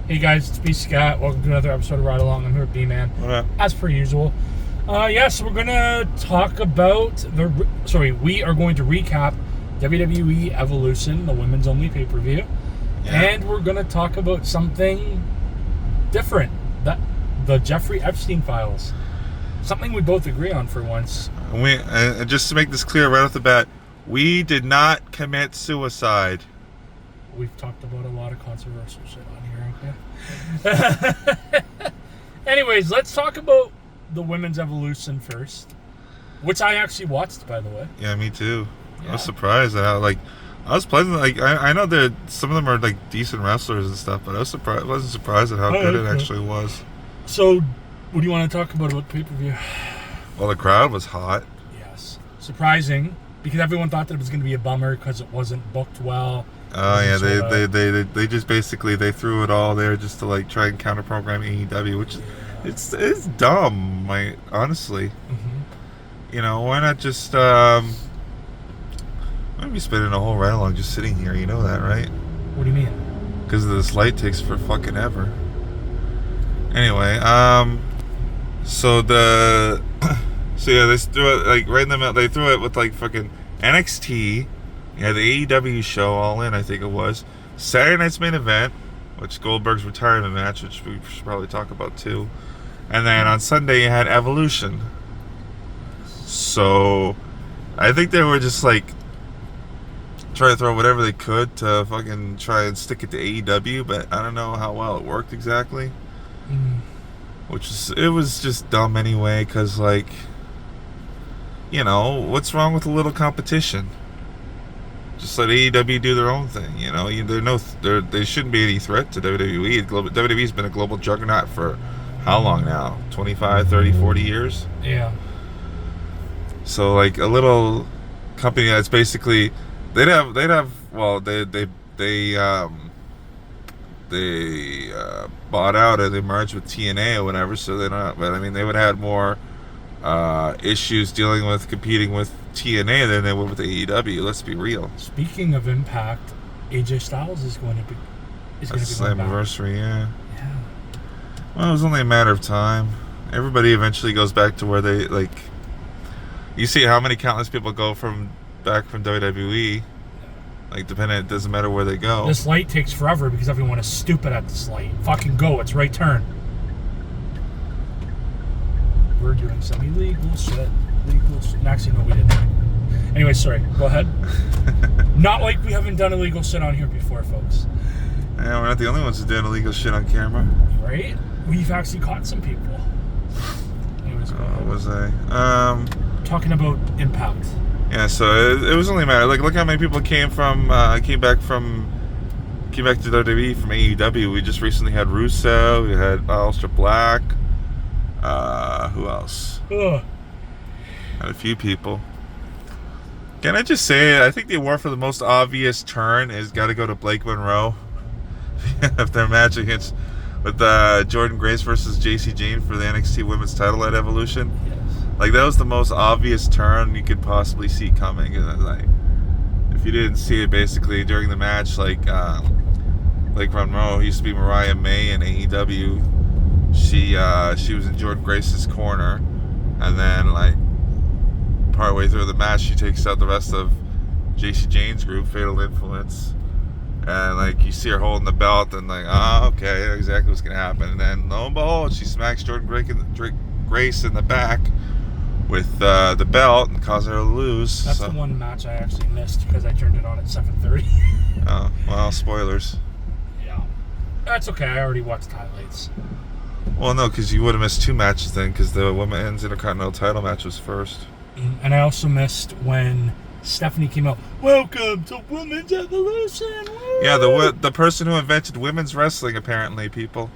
Hey guys, it's B Scott. Welcome to another episode of Ride Along. I'm here with B-Man. What up? As per usual. So we're going to talk about we are going to recap WWE Evolution, the women's only pay-per-view. Yeah. And we're going to talk about something different. The Jeffrey Epstein files. Something we both agree on for once. Just to make this clear right off the bat, we did not commit suicide. We've talked about a lot of controversial shit on here, okay? Anyways, let's talk about the women's evolution first, which I actually watched, by the way. Yeah, me too. Yeah. I was surprised at how, I was pleasant. I know that some of them are, decent wrestlers and stuff, but I wasn't surprised at how good it actually was. So, what do you want to talk about the pay-per-view? Well, the crowd was hot. Yes. Surprising, because everyone thought that it was going to be a bummer because it wasn't booked well. Oh yeah, they just basically they threw it all there just to try and counter program AEW, which it's dumb. Honestly, why not just why be spending a whole ride along just sitting here? You know that, right? What do you mean? Because this light takes for fucking ever. Anyway, so they threw it right in the middle. They threw it with fucking NXT. Yeah, the AEW show, All In, I think it was. Saturday night's main event, which Goldberg's retirement match, which we should probably talk about too. And then on Sunday you had Evolution. So, I think they were just trying to throw whatever they could to fucking try and stick it to AEW, but I don't know how well it worked exactly. It was just dumb anyway, because what's wrong with a little competition? Just let AEW do their own thing, They shouldn't be any threat to WWE. WWE's been a global juggernaut for how long now? 25, 30, 40 years? Yeah. So, a little company that's basically... They bought out or they merged with TNA or whatever, so they don't... But, they would have had more issues competing with TNA than they would with AEW. Let's be real. Speaking of Impact, AJ Styles is going to be Slammiversary, yeah. Well, it was only a matter of time. Everybody eventually goes back to where they You see how many countless people go back from WWE. Depending, it doesn't matter where they go. This light takes forever because everyone is stupid at this light. Fucking go, it's right turn. We're doing some illegal shit. Actually, no, we didn't. Anyway, sorry. Go ahead. Not like we haven't done illegal shit on here before, folks. Yeah, we're not the only ones who did illegal shit on camera. Right? We've actually caught some people. Anyways, go ahead. Was I? Talking about Impact. Yeah, so it was only a matter. Look how many people came back to WWE from AEW. We just recently had Russo. We had Aleister Black. Who else? Ugh. Had a few people. Can I just say, I think the award for the most obvious turn has got to go to Blake Monroe. If their match against with Jordan Grace versus JC Jane for the NXT Women's title at Evolution. Yes. That was the most obvious turn you could possibly see coming. And if you didn't see it, basically during the match, Blake Monroe used to be Mariah May in AEW. She was in Jordan Grace's corner, and then partway through the match, she takes out the rest of JC Jane's group, Fatal Influence, and you see her holding the belt, and okay, exactly what's gonna happen. And then lo and behold, she smacks Jordan Grace in the back with the belt and causing her to lose. That's the one match I actually missed because I turned it on at 7:30. Oh, well, spoilers. Yeah. That's okay, I already watched highlights. Well, no, because you would have missed two matches then, because the Women's Intercontinental title match was first. And I also missed when Stephanie came out, "Welcome to Women's Evolution!" Woo! Yeah, the person who invented women's wrestling, apparently, people.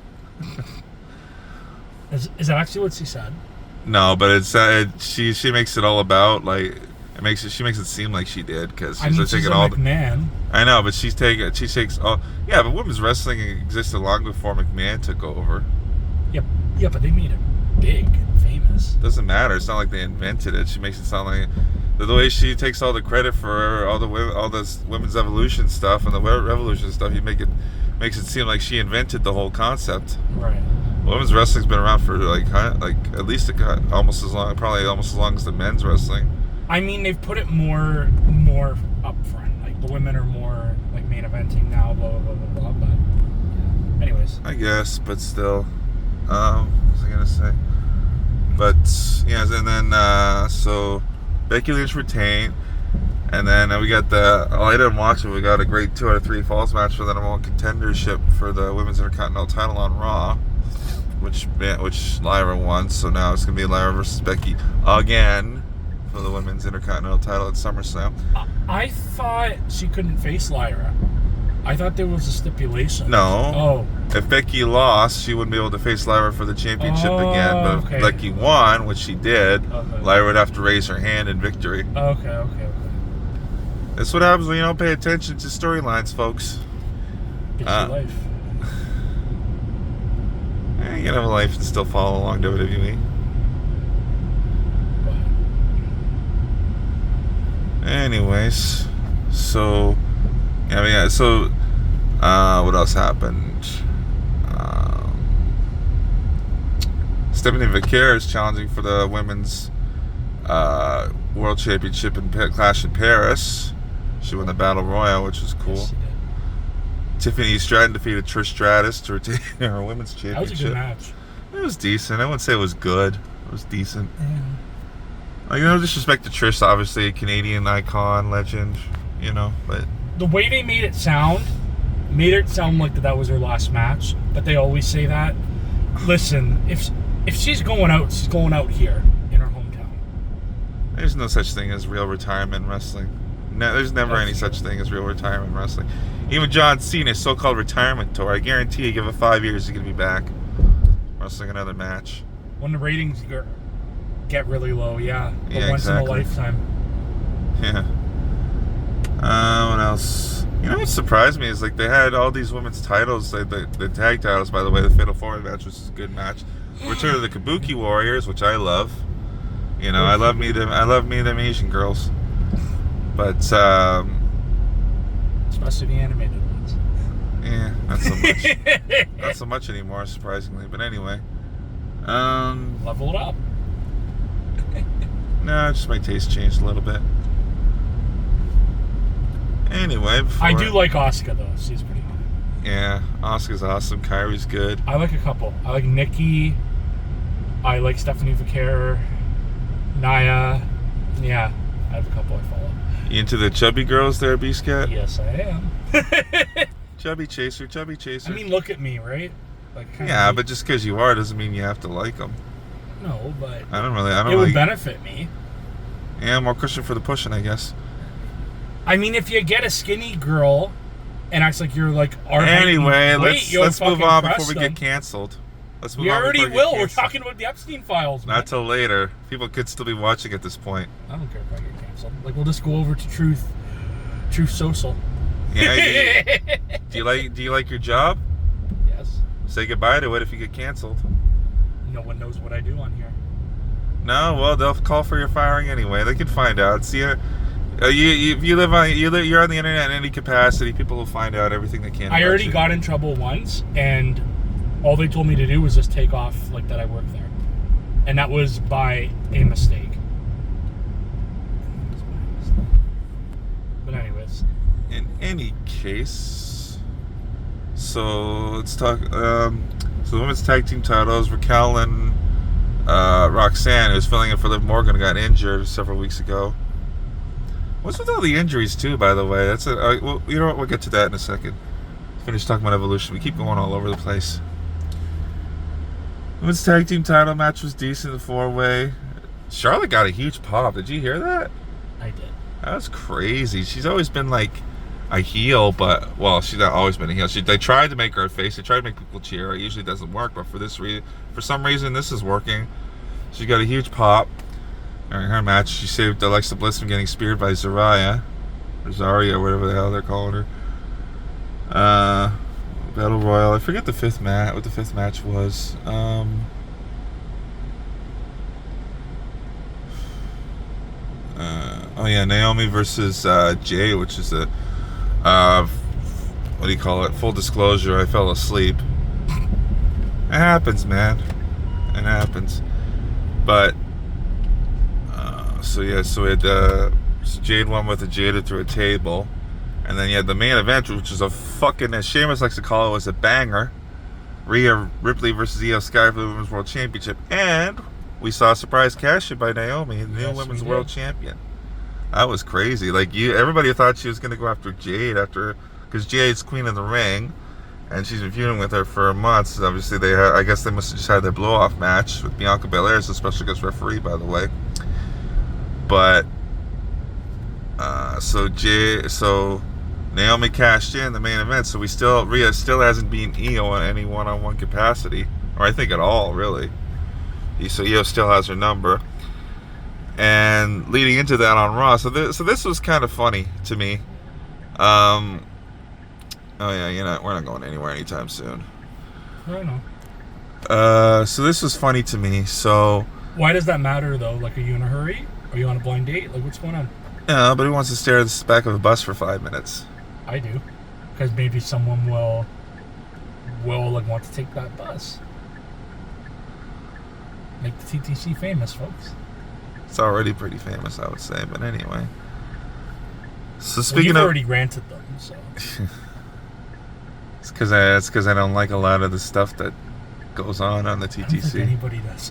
Is that actually what she said? No, but she makes it all about she makes it seem like she did, because she's taking all McMahon. I know, but she takes all. Yeah, but women's wrestling existed long before McMahon took over. Yeah, but they made it big and famous. Doesn't matter. It's not like they invented it. She makes it sound like the way she takes all the credit for all this women's evolution stuff and the revolution stuff, makes it seem like she invented the whole concept. Right. Women's wrestling's been around for like at least almost as long, probably almost as long as the men's wrestling. I mean, they've put it more up front. Like the women are more like main eventing now, blah blah blah blah blah. But yeah. Anyways, I guess, but still, what was I gonna say? But yeah, and then so Becky Lynch retained, and then we got I didn't watch it. We got a great 2 out of 3 falls match for the number 1 contendership for the Women's Intercontinental title on Raw, which Lyra won. So now it's gonna be Lyra versus Becky again for the Women's Intercontinental title at SummerSlam. I thought she couldn't face Lyra. I thought there was a stipulation. No. Oh. If Becky lost, she wouldn't be able to face Lyra for the championship again. But if Becky won, which she did, Lyra would have to raise her hand in victory. Okay. That's what happens when you don't pay attention to storylines, folks. Get your life. You can have a life and still follow along WWE. Anyways, so what else happened? Stephanie Vaquer is challenging for the women's world championship in Clash in Paris. She won the Battle Royal, which was cool. Yes, Tiffany Stratton defeated Trish Stratus to retain her women's championship. that was a good match. It was decent. I wouldn't say it was good. It was decent. Yeah. Like, no disrespect to Trish, obviously a Canadian icon, legend, but The way they made it sound like that was her last match. But they always say that. Listen, if she's going out here in her hometown. there's no such thing as real retirement in wrestling. No, there's never any such thing as real retirement in wrestling. Even John Cena's so-called retirement tour, I guarantee you, give it 5 years, he's gonna be back wrestling another match. When the ratings get really low, yeah. But Yeah, once exactly. in a lifetime. Yeah. What else? What surprised me is like they had all these women's titles, like the tag titles. By the way, the Fatal 4-Way match was a good match. Return of the Kabuki Warriors, which I love. I love me them Asian girls. But Especially the animated ones. yeah, not so much. Not so much anymore, surprisingly. But anyway, Level it up. no, just my taste changed a little bit. Anyway, I do like Asuka though. She's pretty good. Yeah, Asuka's awesome. Kairi's good. I like a couple. I like Nikki. I like Stephanie Vaquer. Nia. Yeah, I have a couple I follow. You into the chubby girls there, Beastcat? Yes, I am. Chubby chaser. I mean, look at me, right? Like, Yeah, but just because you are doesn't mean you have to like them. No, but I don't it really. would benefit me. Yeah, more cushion for the pushing, I guess. I mean, if you get a skinny girl and acts like you're like our Anyway, weight, let's move fucking on before press we them. get canceled. Let's move We on already before we get will. We're canceled. talking about the Epstein files. Man. Not till later. People could still be watching at this point. I don't care if I get canceled. Like, we'll just go over to Truth Social. Yeah. Do you like your job? Yes. Say goodbye to it if you get canceled. No one knows what I do on here. No, well, they'll call for your firing anyway. They can find out. See, you're on the internet in any capacity. People will find out everything they can. I already got in trouble once, and all they told me to do was just take off like that I work there, and that was by a mistake. But anyways, in any case, so let's talk. So the women's tag team titles: Raquel and Roxanne, who was filling in for Liv Morgan, got injured several weeks ago. What's with all the injuries too? By the way, that's well, you know what? We'll get to that in a second. Finish talking about Evolution. We keep going all over the place. Women's tag team title match was decent. The 4-way. Charlotte got a huge pop. Did you hear that? I did. That was crazy. She's always been like a heel, but she's not always been a heel. They tried to make her a face. They tried to make people cheer. It usually doesn't work, but for some reason, this is working. She got a huge pop during her match. She saved Alexa Bliss from getting speared by Zarya, or Zarya, whatever the hell they're calling her. Battle Royal. I forget the fifth match. What the fifth match was. yeah, Naomi versus Jade, which is a what do you call it? Full disclosure, I fell asleep. It happens, man. It happens. But so we had so Jade won with a Jada through a table, and then you had the main event, which was a fucking, as Sheamus likes to call it, was a banger. Rhea Ripley versus Io Sky for the Women's World Championship, and we saw a surprise cash-in by Naomi, the new Women's World Champion. That was crazy. Like, everybody thought she was going to go after Jade because Jade's queen of the ring, and she's been feuding with her for months. Obviously, I guess they must have just had their blow-off match with Bianca Belair as a special guest referee, by the way. But so Naomi cashed in the main event. So Rhea still hasn't beaten Io in any one-on-one capacity, or I think at all, really. So Io still has her number. And leading into that on Raw, so this was kind of funny to me. Oh yeah, we're not going anywhere anytime soon. I know. So this was funny to me. So why does that matter though? Like, are you in a hurry? Are you on a blind date? Like, what's going on? Yeah, but who wants to stare at the back of a bus for 5 minutes? I do, because maybe someone will like want to take that bus. Make the TTC famous, folks. It's already pretty famous, I would say, but anyway. So you've already ranted them, so. It's because I don't like a lot of the stuff that goes on the TTC. I don't think anybody does.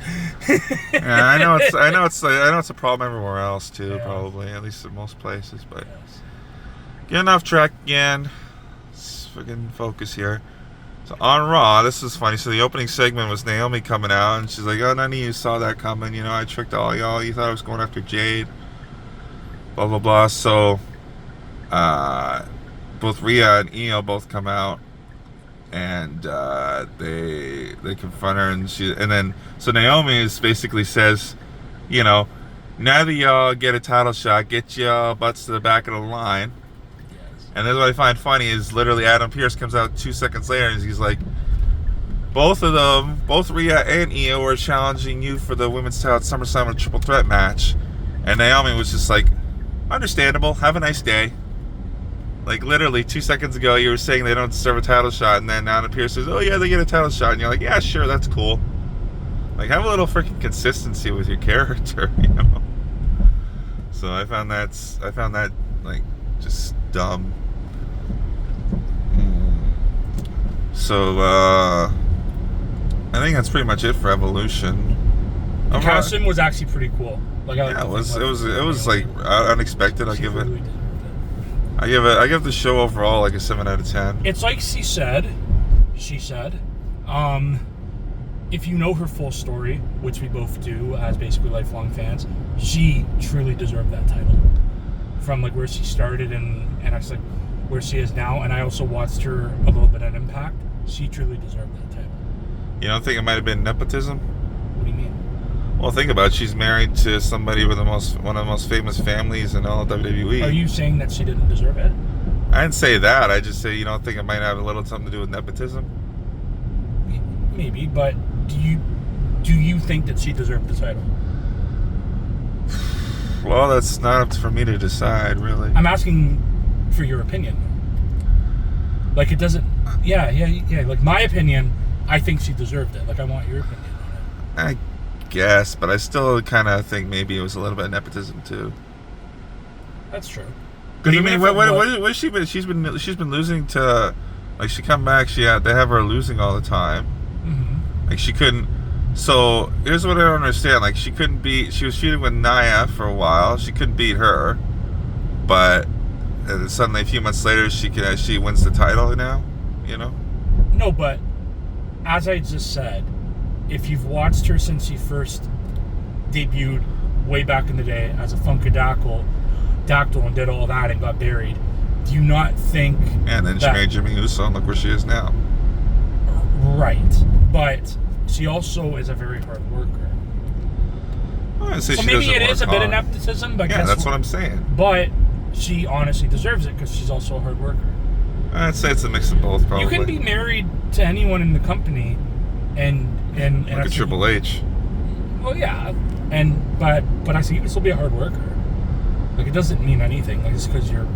Yeah, I know it's a problem everywhere else too, probably, at least in most places. But getting off track again. Let's fucking focus here. So on Raw, this is funny. So the opening segment was Naomi coming out, and she's like, "Oh, none of you saw that coming. You know, I tricked all y'all. You thought I was going after Jade." Blah blah blah. So, both Rhea and Io both come out, and they confront her, and then Naomi basically says, you know, now that y'all get a title shot, get your butts to the back of the line. And that's what I find funny is literally Adam Pearce comes out 2 seconds later and he's like, both of them, both Rhea and Io, were challenging you for the women's title at SummerSlam in a triple threat match. And Naomi was just like, understandable, have a nice day. Like, literally 2 seconds ago you were saying they don't deserve a title shot, and then Adam Pearce says, oh yeah, they get a title shot, and you're like, yeah, sure, that's cool. Like, have a little freaking consistency with your character, you know? So I found that like just dumb. So I think that's pretty much it for Evolution. The casting was actually pretty cool. Like, it was like unexpected. I give the show overall like a 7 out of 10. It's like she said, if you know her full story, which we both do as basically lifelong fans, she truly deserved that title. From like where she started and actually where she is now, and I also watched her a little bit at Impact. She truly deserved that title. You don't think it might have been nepotism? What do you mean? Well, think about it. She's married to somebody with one of the most famous families in all of WWE. Are you saying that she didn't deserve it? I didn't say that. I just say you don't think it might have a little something to do with nepotism? Maybe, but do you think that she deserved the title? Well, that's not up for me to decide, really. I'm asking for your opinion. Like, it doesn't... Yeah. Like, my opinion, I think she deserved it. Like, I want your opinion on it. I guess, but I still kind of think maybe it was a little bit of nepotism, too. That's true. Because, I mean, what has she been... She's been losing to... Like, she come back, they have her losing all the time. Mm-hmm. Like, she couldn't... So, here's what I don't understand. Like, she couldn't beat... She was feuding with Nia for a while. She couldn't beat her. But suddenly, a few months later, she wins the title now, you know? No, but as I just said, if you've watched her since she first debuted way back in the day as a Funkadactyl and did all that and got buried, do you not think... And then she married Jimmy Uso, and look where she is now. Right. But... she also is a very hard worker. Well, so maybe it is a bit of nepotism, but yeah, that's what I'm saying. But she honestly deserves it because she's also a hard worker. I'd say it's a mix of both, probably. You can be married to anyone in the company, and like a Triple H. Well, yeah, but I think you can still be a hard worker. Like, it doesn't mean anything. Like, just because you're,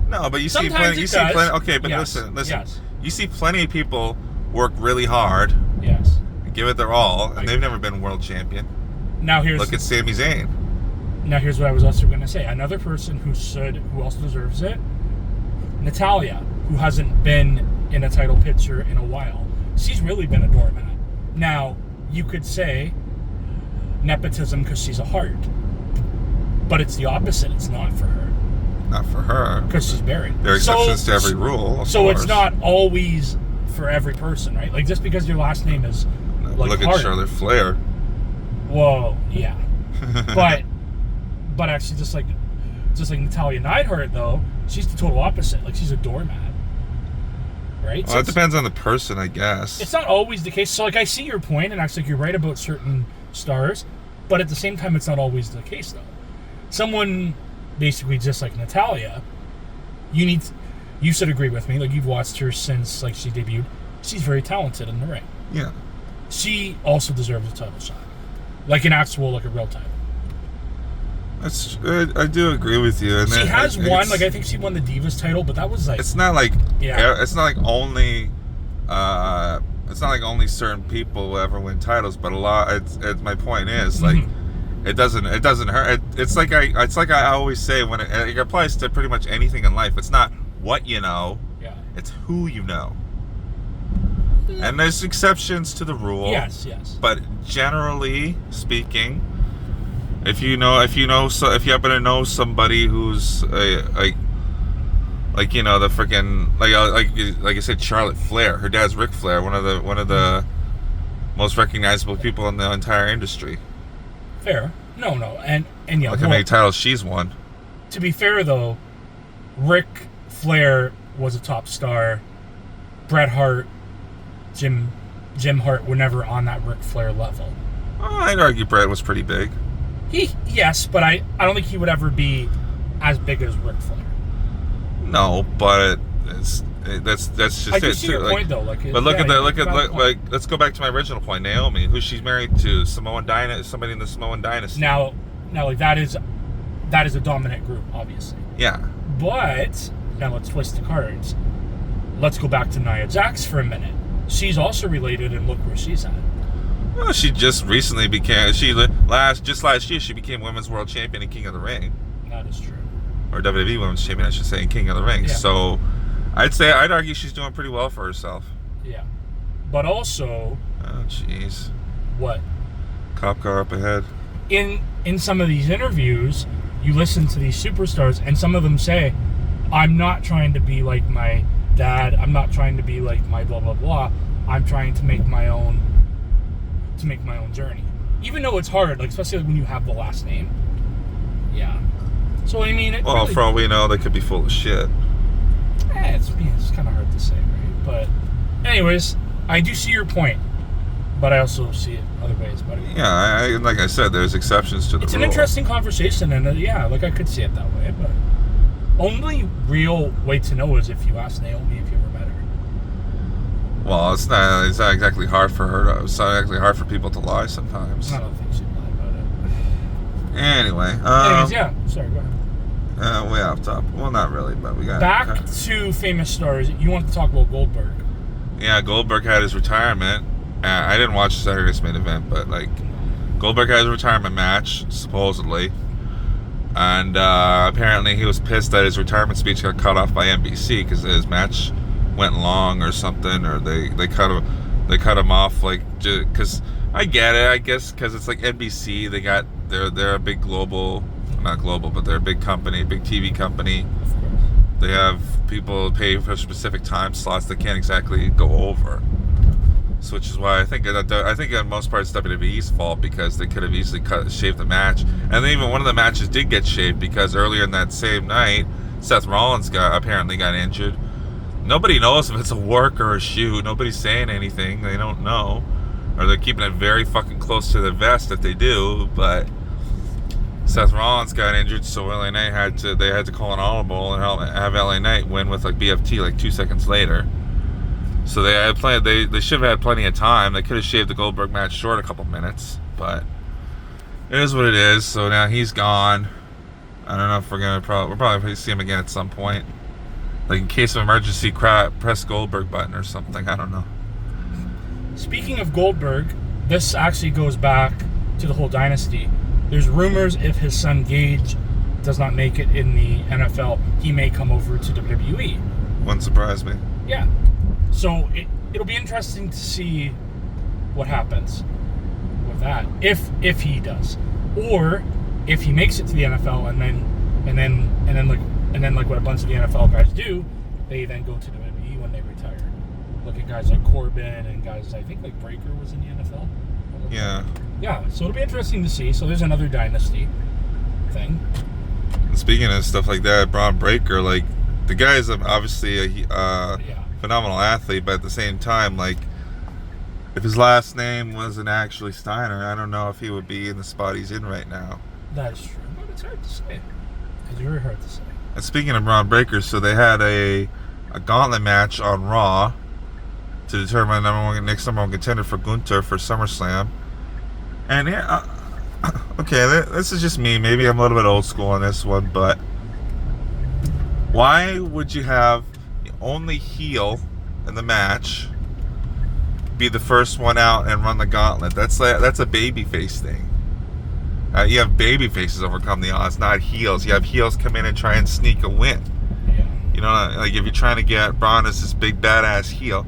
No, but you see Sometimes plenty. it You see does. plenty. Okay, but Yes. listen. Yes. You see plenty of people work really hard, Yes. give it their all, and Right. they've never been world champion. Now Look at Sami Zayn. here's what I was also going to say. Another person who also deserves it, Natalya, who hasn't been in a title picture in a while. She's really been a doormat. Now, you could say nepotism because she's a heart. But it's the opposite. It's not for her. Not for her. Because she's married. There are exceptions to every rule. Of so course. it's not always for every person, right? Like, just because your last name is like Look Hart. at Charlotte Flair. Well, yeah. but actually, just like Natalya Neidhart, though, she's the total opposite. Like, she's a doormat. Right? Well, it depends on the person, I guess. It's not always the case. So, like, I see your point, and actually, like, you're right about certain stars, but at the same time, it's not always the case, though. Someone basically just like Natalya, you should agree with me. Like, you've watched her since, like, she debuted. She's very talented in the ring. Yeah. She also deserves a title shot, like a real title. I do agree with you. And She has won. Like, I think she won the Divas title, but that was like. It's not like. Yeah. It's not like only. It's not like only certain people will ever win titles, but a lot. It's my point is like. It doesn't hurt. It's like I always say when it applies to pretty much anything in life. It's not what you know. Yeah. It's who you know. And there's exceptions to the rule. Yes. But generally speaking, if you happen to know somebody who's the freaking like I said, Charlotte Flair. Her dad's Ric Flair, one of the most recognizable people in the entire industry. Fair. No, and yeah. Look how many titles she's won. To be fair, though, Ric Flair was a top star. Bret Hart, Jim Hart were never on that Ric Flair level. I'd argue Bret was pretty big. Yes, but I don't think he would ever be as big as Ric Flair. No, but that's just I it. do see your point, though. Like, but look yeah, like let's go back to my original point. Naomi, who she's married to, somebody in the Samoan dynasty. Now, like that is a dominant group, obviously. Yeah. But now let's twist the cards. Let's go back to Nia Jax for a minute. She's also related, and look where she's at. Well, she just recently just last year she became Women's World Champion and King of the Ring. That is true. Or WWE Women's Champion, I should say, and King of the Ring. Yeah. So, I'd argue she's doing pretty well for herself. Yeah. But also. Oh, jeez. What? Cop car up ahead. In some of these interviews, you listen to these superstars, and some of them say, "I'm not trying to be like my dad. I'm not trying to be like my blah blah blah. I'm trying to make my own journey." Even though it's hard, like especially when you have the last name. Yeah. So I mean, For all we know, they could be full of shit. It's kind of hard to say, right? But, anyways, I do see your point, but I also see it other ways. But yeah, like I said, there's exceptions to the rule. It's an interesting conversation, and yeah, like I could see it that way. But only real way to know is if you ask Naomi if you ever met her. Well, it's not exactly hard for her. It's not exactly hard for people to lie sometimes. I don't think she'd lie about it. Anyway. Anyways, yeah. Sorry, go ahead. Way off top. Well, not really, but we got back to famous stars. You wanted to talk about Goldberg. Yeah, Goldberg had his retirement. I didn't watch Saturday's main event, but like Goldberg had his retirement match supposedly, and apparently he was pissed that his retirement speech got cut off by NBC because his match went long or something, or they cut him off like because I get it, I guess, because it's like NBC. They're a big global. Not global, but they're a big company, big TV company. Of course. They have people pay for specific time slots they can't exactly go over. So which is why I think on most parts WWE's fault, because they could have easily shaved the match. And then even one of the matches did get shaved because earlier in that same night, Seth Rollins apparently got injured. Nobody knows if it's a work or a shoot. Nobody's saying anything. They don't know. Or they're keeping it very fucking close to the vest if they do, but Seth Rollins got injured, so LA Knight had to call an audible and have LA Knight win with like BFT like 2 seconds later. So they should have had plenty of time. They could have shaved the Goldberg match short a couple minutes, but it is what it is. So now he's gone, I don't know if we'll probably see him again at some point. Like in case of emergency, press Goldberg button or something. I don't know. Speaking of Goldberg, this actually goes back to the whole dynasty. There's rumors if his son Gage does not make it in the NFL, he may come over to WWE. Wouldn't surprise me. Yeah. So it'll be interesting to see what happens with that, if he does, or if he makes it to the NFL and then like what a bunch of the NFL guys do, they then go to WWE when they retire. Look at guys like Corbin and guys, I think like Breaker was in the NFL. Yeah. Yeah. So it'll be interesting to see. So there's another dynasty thing. And speaking of stuff like that, Braun Breaker, like the guy is obviously a phenomenal athlete, but at the same time, like if his last name wasn't actually Steiner, I don't know if he would be in the spot he's in right now. That is true, but it's hard to say. It's very hard to say. And speaking of Braun Breaker, so they had a gauntlet match on Raw to determine next number one contender for Gunther for SummerSlam. And yeah, okay, this is just me. Maybe I'm a little bit old school on this one, but why would you have the only heel in the match be the first one out and run the gauntlet? That's a babyface thing. You have baby faces overcome the odds, not heels. You have heels come in and try and sneak a win. Yeah. You know, like if you're trying to get Braun as this big badass heel,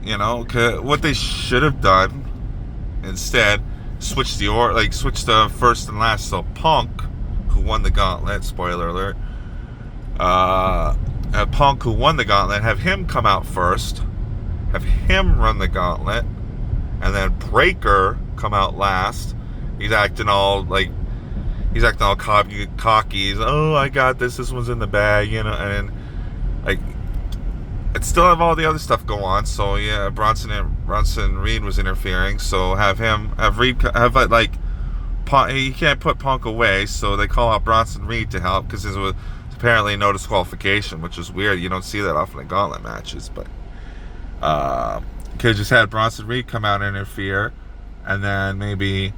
you know, what they should have done instead, switch the first and last. So Punk, who won the gauntlet, spoiler alert, have Punk, who won the gauntlet, have him come out first, have him run the gauntlet, and then Breaker come out last. He's acting all cocky. He's, oh, I got this. This one's in the bag, you know. And like, it still have all the other stuff go on. So yeah, Bronson Reed was interfering. So he can't put Punk away. So they call out Bronson Reed to help because there was apparently no disqualification, which is weird. You don't see that often in gauntlet matches, but could have just had Bronson Reed come out and interfere, and then maybe.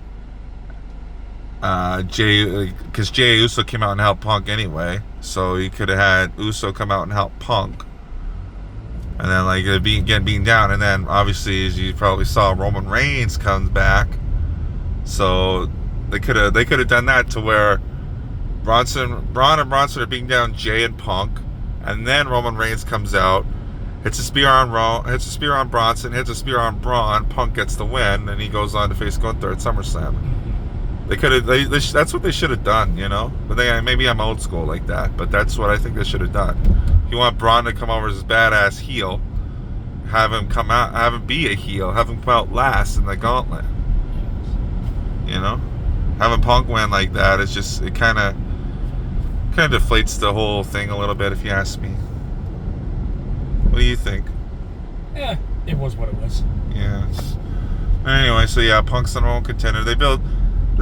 Because Jey Uso came out and helped Punk anyway, so you could have had Uso come out and help Punk, and then like being down, and then obviously as you probably saw, Roman Reigns comes back, so they could have done that to where Braun and Bronson are being down Jey and Punk, and then Roman Reigns comes out, hits a spear on Bronson, hits a spear on Braun, Punk gets the win, and he goes on to face Gunther at SummerSlam. They could have. That's what they should have done, you know. But maybe I'm old school like that. But that's what I think they should have done. If you want Braun to come over as a badass heel, have him come out, have him be a heel, have him come out last in the gauntlet. You know, having Punk win like that is just it kind of deflates the whole thing a little bit, if you ask me. What do you think? Yeah, it was what it was. Yeah. Anyway, so yeah, Punk's the number one contender. They've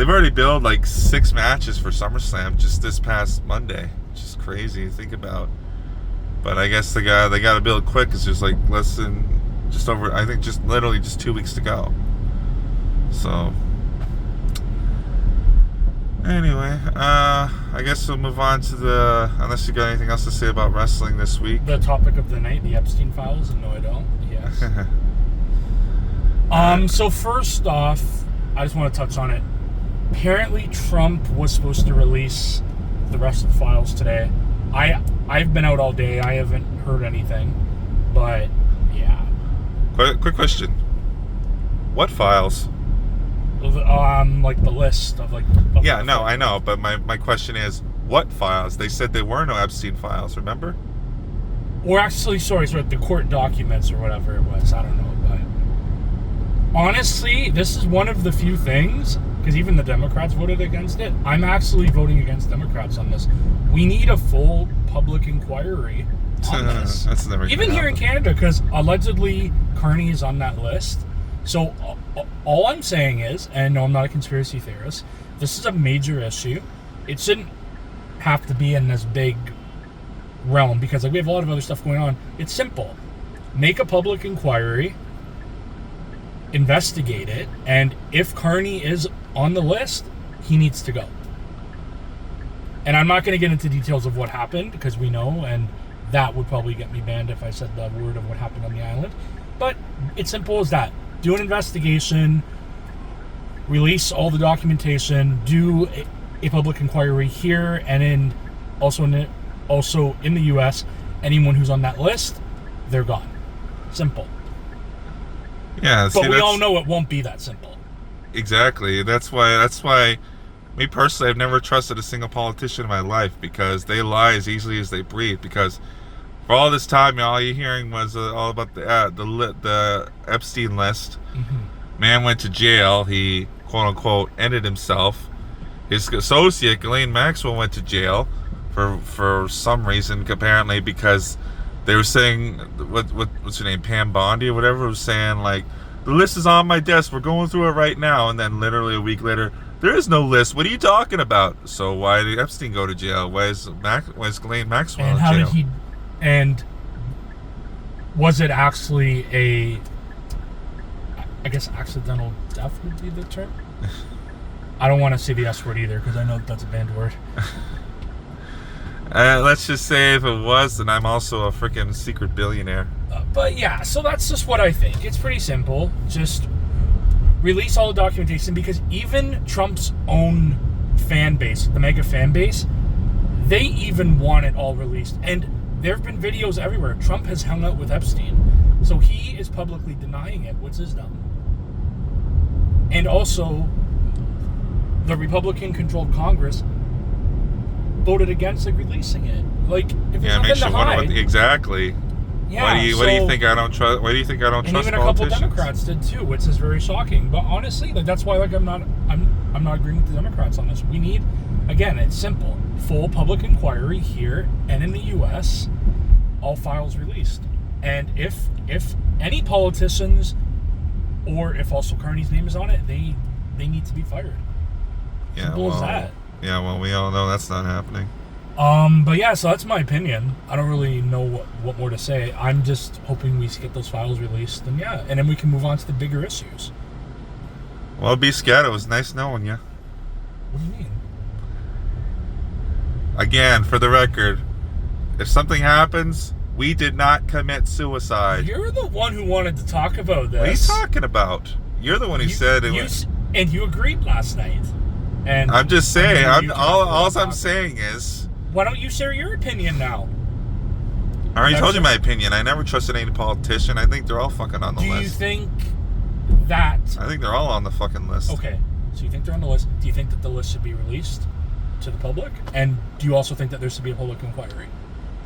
already billed like 6 matches for SummerSlam just this past Monday, which is crazy to think about. But I guess they got to build quick. It's just like literally 2 weeks to go. So anyway, I guess we'll move on to unless you got anything else to say about wrestling this week. The topic of the night, the Epstein files, and no, I don't. Yes. So first off, I just want to touch on it. Apparently, Trump was supposed to release the rest of the files today. I've been out all day. I haven't heard anything, but yeah. Quick question. What files? Like the list of like. Yeah, no, I know, but my question is, what files? They said there were no Epstein files. Remember? Or actually, sorry, the court documents or whatever it was. I don't know, but honestly, this is one of the few things. Because even the Democrats voted against it. I'm actually voting against Democrats on this. We need a full public inquiry on this. That's never even here in Canada, because allegedly Carney is on that list. So all I'm saying is, and no, I'm not a conspiracy theorist, this is a major issue. It shouldn't have to be in this big realm, because like we have a lot of other stuff going on. It's simple. Make a public inquiry, investigate it, and if Carney is on the list, he needs to go. And I'm not going to get into details of what happened because we know, and that would probably get me banned if I said the word of what happened on the island. But it's simple as that. Do an investigation, release all the documentation, do a public inquiry here and also in the U.S. Anyone who's on that list, they're gone. Simple. Yeah, see, but we all know it won't be that simple. Exactly. That's why me personally, I've never trusted a single politician in my life because they lie as easily as they breathe. Because for all this time, all you're hearing was all about the Epstein list. Mm-hmm. Man went to jail. He, quote unquote, ended himself. His associate, Ghislaine Maxwell, went to jail for some reason, apparently because they were saying, what's her name, Pam Bondi or whatever, was saying, like, the list is on my desk, we're going through it right now, and then literally a week later, there is no list, what are you talking about? So why did Epstein go to jail? Why is Ghislaine Maxwell in jail? And was it actually I guess accidental death would be the term? I don't want to say the S word either because I know that's a banned word. Let's just say if it was, then I'm also a freaking secret billionaire. But yeah, so that's just what I think. It's pretty simple. Just release all the documentation because even Trump's own fan base, the mega fan base, they even want it all released. And there have been videos everywhere. Trump has hung out with Epstein. So he is publicly denying it, which is dumb. And also, the Republican-controlled Congress voted against releasing it. Like, if yeah, makes you wonder what exactly. Yeah. Why do you think I don't trust? Why do you think I don't trust politicians? And even a couple Democrats did too, which is very shocking. But honestly, like that's why I'm not agreeing with the Democrats on this. We need, again, it's simple: full public inquiry here and in the U.S. All files released, and if any politicians or if also Carney's name is on it, they need to be fired. Yeah, simple as that. Yeah, well, we all know that's not happening. But yeah, so that's my opinion. I don't really know what more to say. I'm just hoping we get those files released, and yeah, and then we can move on to the bigger issues. Well, B. Scat, it was nice knowing you. What do you mean? Again, for the record, if something happens, we did not commit suicide. You're the one who wanted to talk about this. What are you talking about? You're the one who said it. And you agreed last night. And I'm just saying. All I'm saying is. Why don't you share your opinion now? I already told you my opinion. I never trusted any politician. I think they're all fucking on the list. Do you think that... I think they're all on the fucking list. Okay. So you think they're on the list. Do you think that the list should be released to the public? And do you also think that there should be a public inquiry?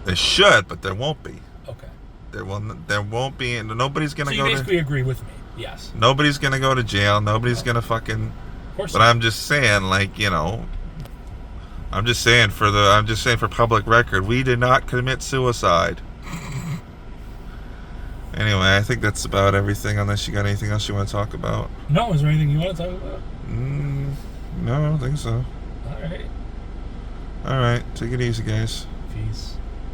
They should, but there won't be. Okay. There won't be, and nobody's going to go to... So you basically agree with me. Yes. Nobody's going to go to jail. Nobody's going to fucking... Of course but not. I'm just saying, like, you know... I'm just saying for public record, we did not commit suicide. Anyway, I think that's about everything, unless you got anything else you want to talk about. No, is there anything you want to talk about? No, I don't think so. All right. Take it easy, guys. Peace.